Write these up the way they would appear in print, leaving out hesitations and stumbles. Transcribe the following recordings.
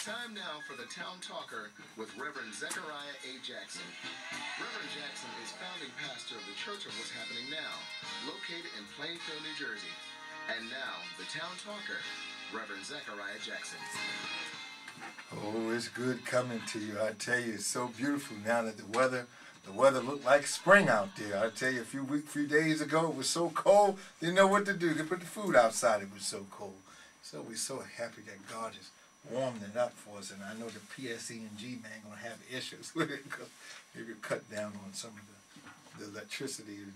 Time now for the Town Talker with Reverend Zechariah A. Jackson. Reverend Jackson is founding pastor of the Church of What's Happening Now, located in Plainfield, New Jersey. And now, the Town Talker, Reverend Zechariah Jackson. Oh, it's good coming to you. I tell you, it's so beautiful now that the weather looked like spring out there. I tell you, a few days ago, it was so cold, didn't know what to do. They put the food outside, it was so cold. So we're so happy that God is warming it up for us, and I know the PSE&G man gonna have issues with it because they could cut down on some of the electricity and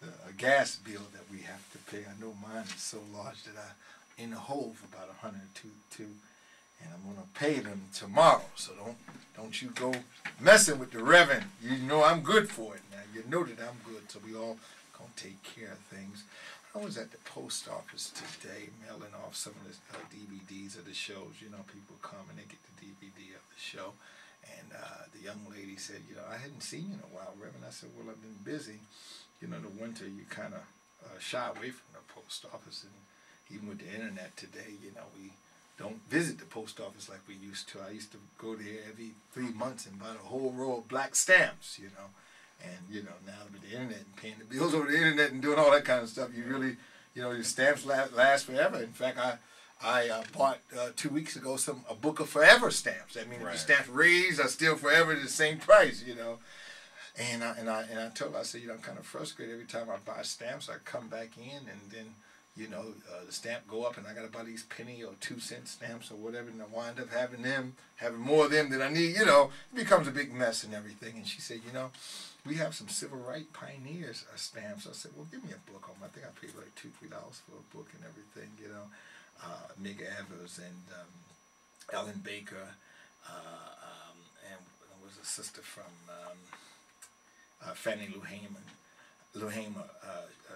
the gas bill that we have to pay. I know mine is so large that I'm in the hole for about $102, and I'm gonna pay them tomorrow. So don't you go messing with the Reverend. You know I'm good for it now. You know that I'm good, so we all gonna take care of things. I was at the post office today mailing off some of the DVDs of the shows. You know, people come and they get the DVD of the show. And the young lady said, you know, I hadn't seen you in a while, Reverend. I said, well, I've been busy. You know, the winter, you kind of shy away from the post office. And even with the internet today, you know, we don't visit the post office like we used to. I used to go there every 3 months and buy a whole row of black stamps, you know. And, you know, now with the internet and paying the bills over the internet and doing all that kind of stuff, you really, you know, your stamps last forever. In fact, I bought 2 weeks ago a book of forever stamps. I mean, if the stamps raised, are still forever at the same price, you know. And I told her, I said, you know, I'm kind of frustrated every time I buy stamps. I come back in and then, you know, the stamp go up and I got to buy these penny or 2-cent stamps or whatever, and I wind up having more of them than I need, you know. It becomes a big mess and everything. And she said, you know, we have some civil rights pioneers stamps. I said, well, give me a book on them. I think I paid like $2-3 for a book and everything, you know. Meg Evers and Ellen Baker, and there was a sister from Fannie Lou Hamer.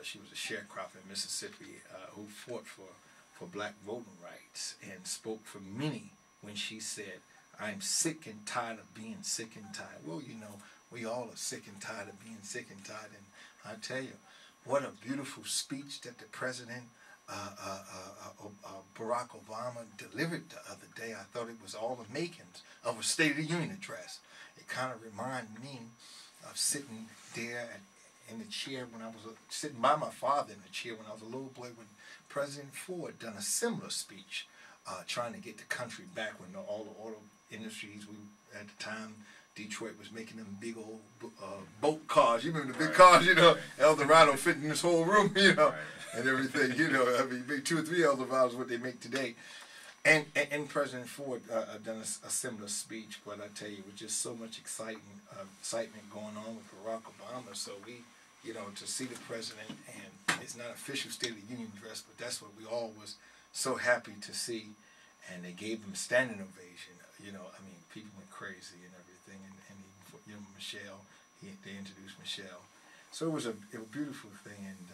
She was a sharecropper in Mississippi who fought for black voting rights and spoke for many when she said, I'm sick and tired of being sick and tired. Well, you know, we all are sick and tired of being sick and tired. And I tell you, what a beautiful speech that the President Barack Obama delivered the other day. I thought it was all the makings of a State of the Union address. It kind of reminded me of sitting there in the chair when I was sitting by my father in the chair when I was a little boy when President Ford done a similar speech trying to get the country back when all the auto industries, at the time, Detroit was making them big old boat cars. You remember the big cars, you know, Eldorado fitting this whole room, you know, and everything, you know. I mean, make 2 or 3 Eldorados what they make today. And President Ford done a similar speech, but I tell you, it was just so much excitement going on with Barack Obama. So we, you know, to see the president, and it's not official State of the Union address, but that's what we all was so happy to see. And they gave him a standing ovation. You know, I mean, people went crazy and everything. And even for, you know, Michelle, they introduced Michelle. So it was a beautiful thing. And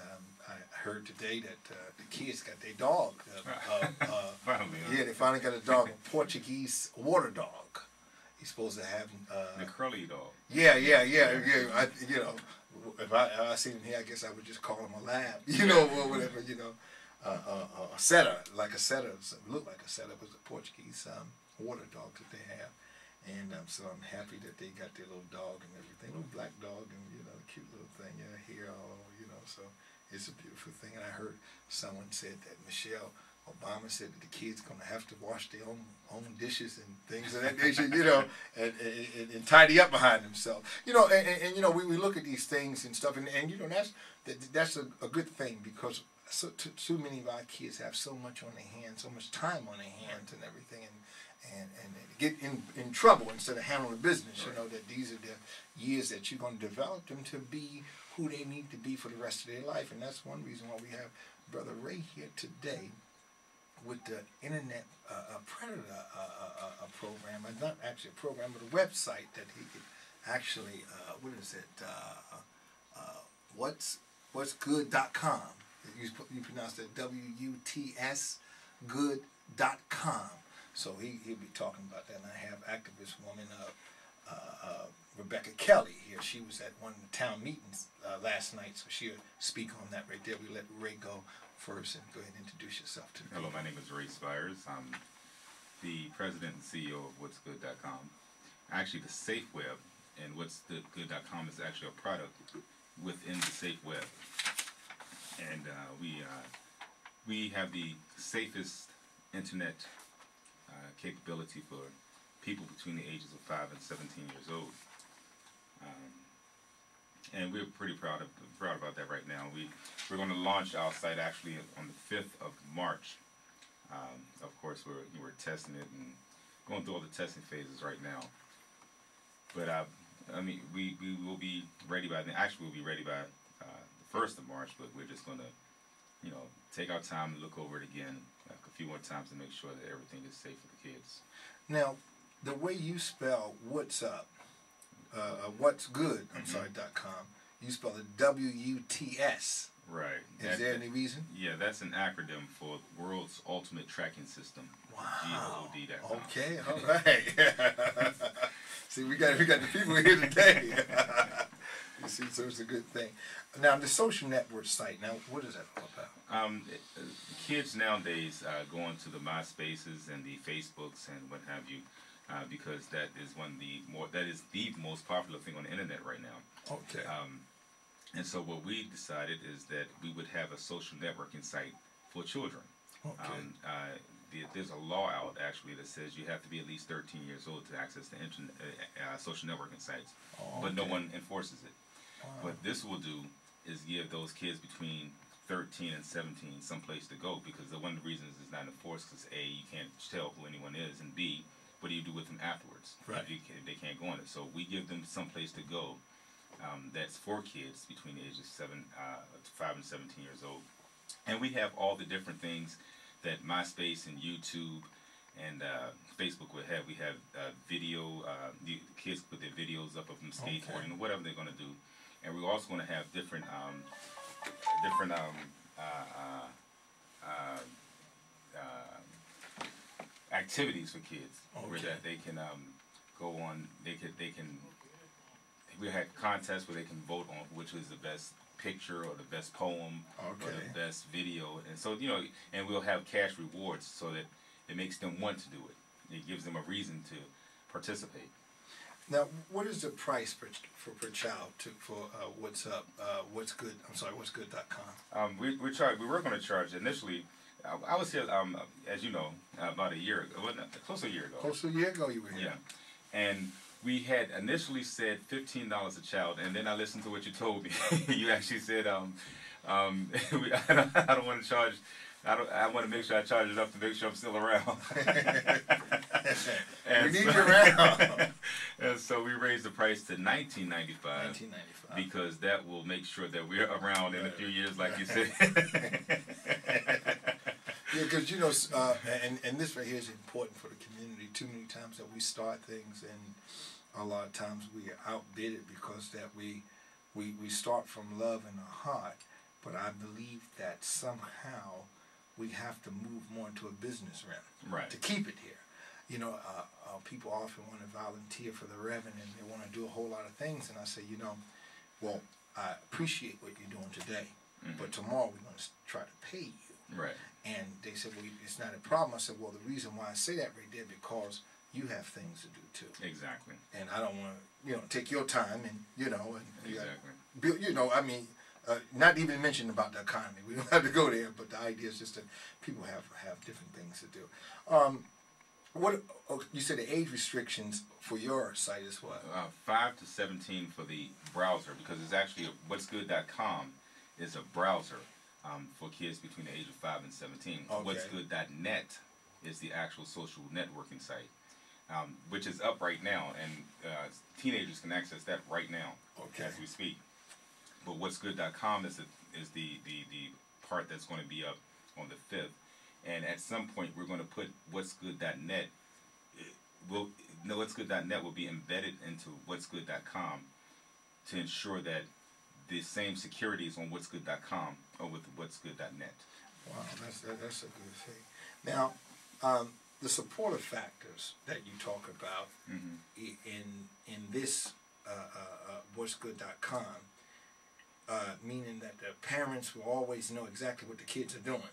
I heard today that the kids got their dog. Yeah, they finally got a dog, a Portuguese water dog. He's supposed to have the curly dog. Yeah. You know, if I seen him here, I guess I would just call him a lab. You know, or whatever. You know, a setter, like a setter, looked like a setter, was a Portuguese water dog that they have. And so I'm happy that they got their little dog and everything, little black dog, and you know, cute little thing, yeah, hair all over, you know. So it's a beautiful thing. And I heard someone said that Michelle Obama said that the kids gonna have to wash their own dishes and things of that nature, you know, and tidy up behind themselves, you know. And you know, we look at these things and stuff, and you know, that's a good thing, because too many of our kids have so much on their hands, so much time on their hands and everything, and get in trouble instead of handling business. You know, that these are the years that you're going to develop them to be who they need to be for the rest of their life. And that's one reason why we have Brother Ray here today with the Internet Predator program. And not actually a program, but a website that he could actually, what is it, whatsgood.com. You pronounce that WUTS good.com. So he'll be talking about that. And I have activist woman Rebecca Kelly here. She was at one of the town meetings last night, so she'll speak on that right there. We let Ray go first, and go ahead and introduce yourself to me. Hello, my name is Ray Spires. I'm the president and CEO of what'sgood.com. Actually, the Safe Web and what'sgood.com is actually a product within the Safe Web, and we have the safest internet capability for people between the ages of 5 and 17 years old. And we're pretty proud about that right now. We're going to launch our site actually on the 5th of March. Of course, we're testing it and going through all the testing phases right now. But I mean, we will be ready by then. Actually, we'll be ready by the 1st of March. But we're just going to, you know, take our time and look over it again a few more times to make sure that everything is safe for the kids. Now, the way you spell "what's up," what's good, .com. You spell it WUTS. Right. Is there any reason? Yeah, that's an acronym for World's Ultimate Tracking System. Wow. GOD.com. Okay, all right. See, we got the people here today. You see, so it's a good thing. Now, the social network site. Now, what is that all about? Kids nowadays go into the MySpaces and the Facebooks and what have you. Because that is the most popular thing on the internet right now. Okay. And so what we decided is that we would have a social networking site for children. Okay. There's a law out actually that says you have to be at least 13 years old to access the internet, social networking sites, but no one enforces it. Wow. What this will do is give those kids between 13 and 17 some place to go, because one of the reasons it's not enforced is A, you can't tell who anyone is, and B, what do you do with them afterwards? Right. If they can't go on it. So we give them some place to go that's for kids between the ages 5 and 17 years old. And we have all the different things that MySpace and YouTube and Facebook would have. We have video, the kids put their videos up of them skateboarding or whatever they're going to do. And we're also going to have different activities for kids, where that they can go on. We had contests where they can vote on which is the best picture or the best poem or the best video, and so and we'll have cash rewards so that it makes them want to do it. It gives them a reason to participate. Now, what is the price per child for what's up? What's good? I'm sorry, what's good.com? We were going to charge initially. I was here, as you know, about a year ago. Close to a year ago. Close to a year ago, you were here. Yeah, and we had initially said $15 a child, and then I listened to what you told me. You actually said, I don't want to charge. I want to make sure I charge it up to make sure I'm still around. We need you around. And so we raised the price to $19.95 because that will make sure that we're around in a few years, like you said. Yeah, because and this right here is important for the community. Too many times that we start things, and a lot of times we are outbidded because that we start from love in our heart. But I believe that somehow we have to move more into a business realm to keep it here. People often want to volunteer for the Reverend, and they want to do a whole lot of things. And I say, well, I appreciate what you're doing today, but tomorrow we're going to try to pay you. Right. And they said, well, it's not a problem. I said, well, the reason why I say that right there because you have things to do too. Exactly. And I don't want to, take your time and exactly. Not even mention about the economy. We don't have to go there, but the idea is just that people have different things to do. You said the age restrictions for your site is what? 5 to 17 for the browser, because it's actually what'sgood.com is a browser for kids between the age of 5 and 17. Okay. What'sgood.net is the actual social networking site, which is up right now, and teenagers can access that right now as we speak. But what'sgood.com is the part that's going to be up on the 5th. And at some point, we're going to put what'sgood.net. What'sgood.net will be embedded into what'sgood.com to ensure that the same security is on what'sgood.com or with what'sgood.net. Wow, that's a good thing. Now, the supportive factors that you talk about in this what'sgood.com, meaning that the parents will always know exactly what the kids are doing.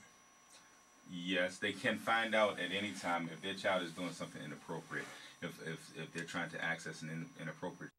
Yes, they can find out at any time if their child is doing something inappropriate. If they're trying to access an inappropriate